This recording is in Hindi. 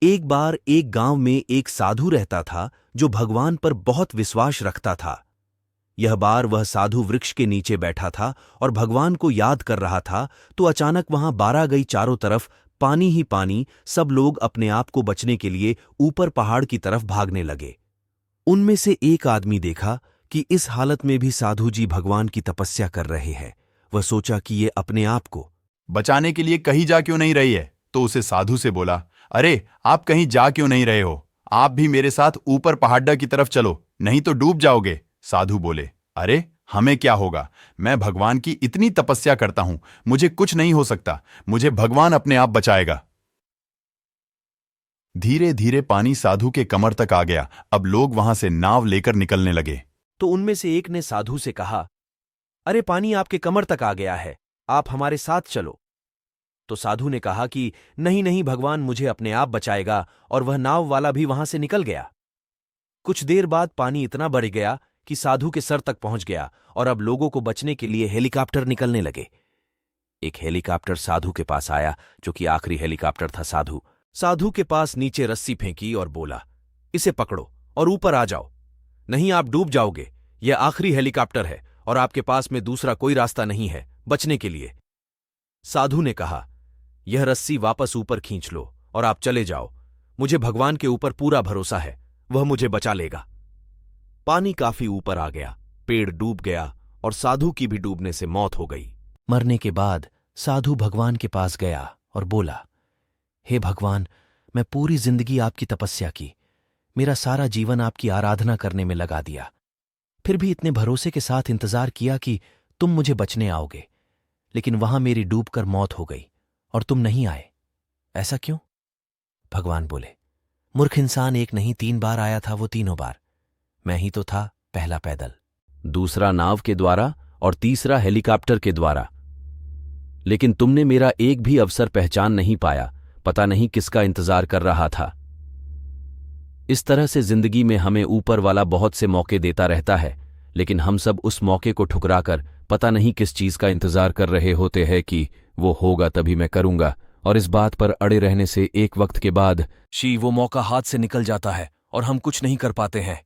एक बार एक गांव में एक साधु रहता था जो भगवान पर बहुत विश्वास रखता था। यह बार वह साधु वृक्ष के नीचे बैठा था और भगवान को याद कर रहा था, तो अचानक वहां बारह गई चारों तरफ पानी ही पानी। सब लोग अपने आप को बचने के लिए ऊपर पहाड़ की तरफ भागने लगे। उनमें से एक आदमी देखा कि इस हालत में भी साधु जी भगवान की तपस्या कर रहे हैं। वह सोचा कि ये अपने आप को बचाने के लिए कहीं जा क्यों नहीं रही है? तो उसे साधु से बोला, अरे आप कहीं जा क्यों नहीं रहे हो? आप भी मेरे साथ ऊपर पहाड़ की तरफ चलो, नहीं तो डूब जाओगे। साधु बोले, अरे हमें क्या होगा? मैं भगवान की इतनी तपस्या करता हूं, मुझे कुछ नहीं हो सकता। मुझे भगवान अपने आप बचाएगा। धीरे धीरे पानी साधु के कमर तक आ गया। अब लोग वहां से नाव लेकर निकलने लगे। तो उनमें से एक ने साधु से कहा, अरे पानी आपके कमर तक आ गया है, आप हमारे साथ चलो। तो साधु ने कहा कि नहीं नहीं, भगवान मुझे अपने आप बचाएगा, और वह नाव वाला भी वहां से निकल गया। कुछ देर बाद पानी इतना बढ़ गया कि साधु के सर तक पहुंच गया, और अब लोगों को बचने के लिए हेलीकॉप्टर निकलने लगे। एक हेलीकॉप्टर साधु के पास आया, जो कि आखिरी हेलीकॉप्टर था। साधु के पास नीचे रस्सी फेंकी और बोला, इसे पकड़ो और ऊपर आ जाओ, नहीं आप डूब जाओगे। यह आखिरी हेलीकॉप्टर है और आपके पास में दूसरा कोई रास्ता नहीं है बचने के लिए। साधु ने कहा, यह रस्सी वापस ऊपर खींच लो और आप चले जाओ। मुझे भगवान के ऊपर पूरा भरोसा है, वह मुझे बचा लेगा। पानी काफी ऊपर आ गया, पेड़ डूब गया और साधु की भी डूबने से मौत हो गई। मरने के बाद साधु भगवान के पास गया और बोला, हे भगवान, मैं पूरी जिंदगी आपकी तपस्या की, मेरा सारा जीवन आपकी आराधना करने में लगा दिया, फिर भी इतने भरोसे के साथ इंतजार किया कि तुम मुझे बचने आओगे, लेकिन वहां मेरी डूबकर मौत हो गई और तुम नहीं आए। ऐसा क्यों? भगवान बोले, मूर्ख इंसान एक नहीं 3 बार आया था, वो तीनों बार मैं ही तो था, पहला पैदल, दूसरा नाव के द्वारा और तीसरा हेलीकॉप्टर के द्वारा। लेकिन तुमने मेरा एक भी अवसर पहचान नहीं पाया, पता नहीं किसका इंतजार कर रहा था। इस तरह से जिंदगी में हमें ऊपर वाला बहुत से मौके देता रहता है, लेकिन हम सब उस मौके को ठुकराकर पता नहीं किस चीज का इंतजार कर रहे होते हैं कि वो होगा तभी मैं करूंगा, और इस बात पर अड़े रहने से एक वक्त के बाद वो मौका हाथ से निकल जाता है और हम कुछ नहीं कर पाते हैं।